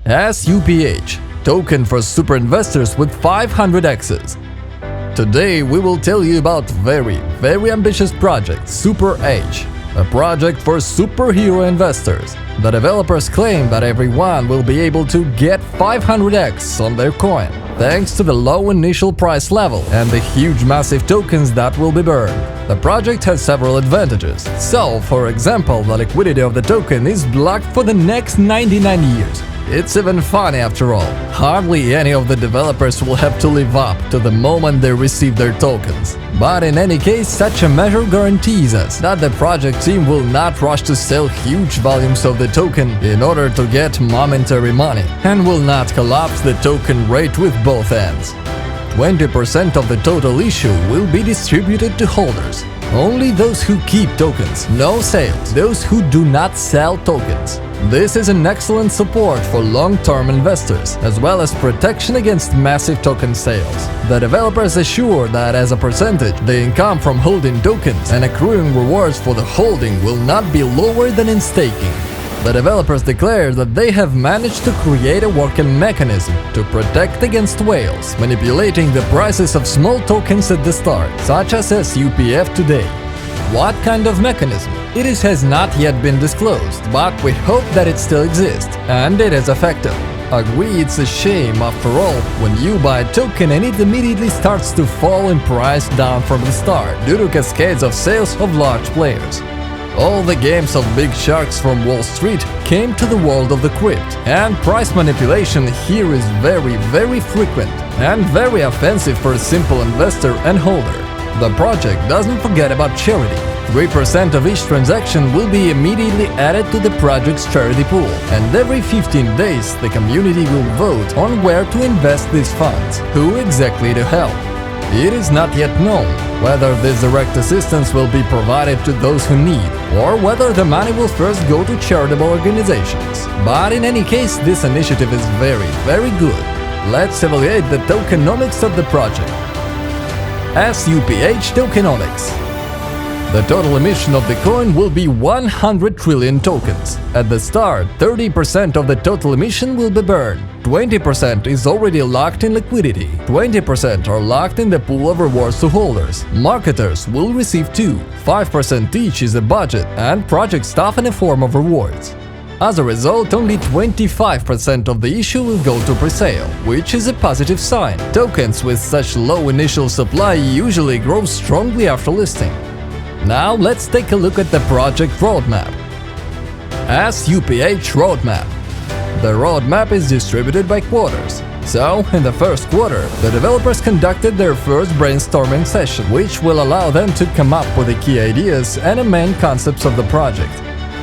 SUPH, token for super investors with 500 X's. Today we will tell you about very ambitious project SUPH, a project for superhero investors. The developers claim that everyone will be able to get 500x on their coin, thanks to the low initial price level and the huge massive tokens that will be burned. The project has several advantages. So, for example, the liquidity of the token is blocked for the next 99 years. It's even funny after all. Hardly any of the developers will have to live up to the moment they receive their tokens. But in any case, such a measure guarantees us that the project team will not rush to sell huge volumes of the token in order to get momentary money, and will not collapse the token rate with both ends. 20% of the total issue will be distributed to holders. Only those who keep tokens, no sales, those who do not sell tokens. This is an excellent support for long-term investors, as well as protection against massive token sales. The developers assure that as a percentage, the income from holding tokens and accruing rewards for the holding will not be lower than in staking. The developers declare that they have managed to create a working mechanism to protect against whales manipulating the prices of small tokens at the start, such as SUPH today. What kind of mechanism? It has not yet been disclosed, but we hope that it still exists, and it is effective. Agree, it's a shame, after all, when you buy a token and it immediately starts to fall in price down from the start, due to cascades of sales of large players. All the games of big sharks from Wall Street came to the world of the crypt, and price manipulation here is very frequent and very offensive for a simple investor and holder. The project doesn't forget about charity. 3% of each transaction will be immediately added to the project's charity pool, and every 15 days the community will vote on where to invest these funds, who exactly to help. It is not yet known whether this direct assistance will be provided to those who need, or whether the money will first go to charitable organizations. But in any case, this initiative is very good. Let's evaluate the tokenomics of the project. SUPH Tokenomics. The total emission of the coin will be 100 trillion tokens. At the start, 30% of the total emission will be burned. 20% is already locked in liquidity. 20% are locked in the pool of rewards to holders. Marketers will receive 5% each is a budget and project staff in a form of rewards. As a result, only 25% of the issue will go to pre-sale, which is a positive sign. Tokens with such low initial supply usually grow strongly after listing. Now let's take a look at the project roadmap. SUPH roadmap. The roadmap is distributed by quarters. So, in the first quarter, the developers conducted their first brainstorming session, which will allow them to come up with the key ideas and the main concepts of the project.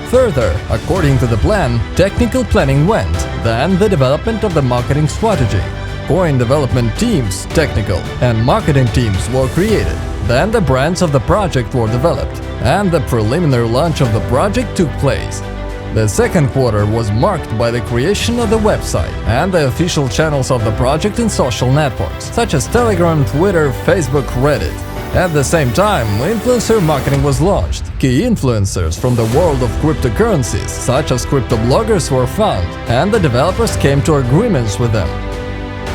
Further, according to the plan, technical planning went, then the development of the marketing strategy. Coin development teams, technical and marketing teams were created. Then the brands of the project were developed, and the preliminary launch of the project took place. The second quarter was marked by the creation of the website and the official channels of the project in social networks, such as Telegram, Twitter, Facebook, Reddit. At the same time, influencer marketing was launched. Key influencers from the world of cryptocurrencies, such as crypto bloggers, were found, and the developers came to agreements with them.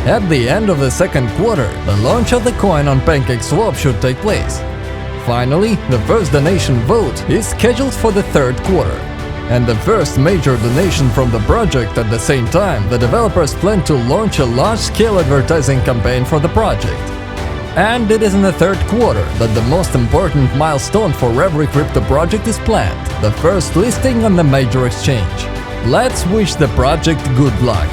At the end of the second quarter, the launch of the coin on PancakeSwap should take place. Finally, the first donation vote is scheduled for the third quarter. And the first major donation from the project. At the same time, the developers plan to launch a large-scale advertising campaign for the project. And it is in the third quarter that the most important milestone for every crypto project is planned, the first listing on the major exchange. Let's wish the project good luck.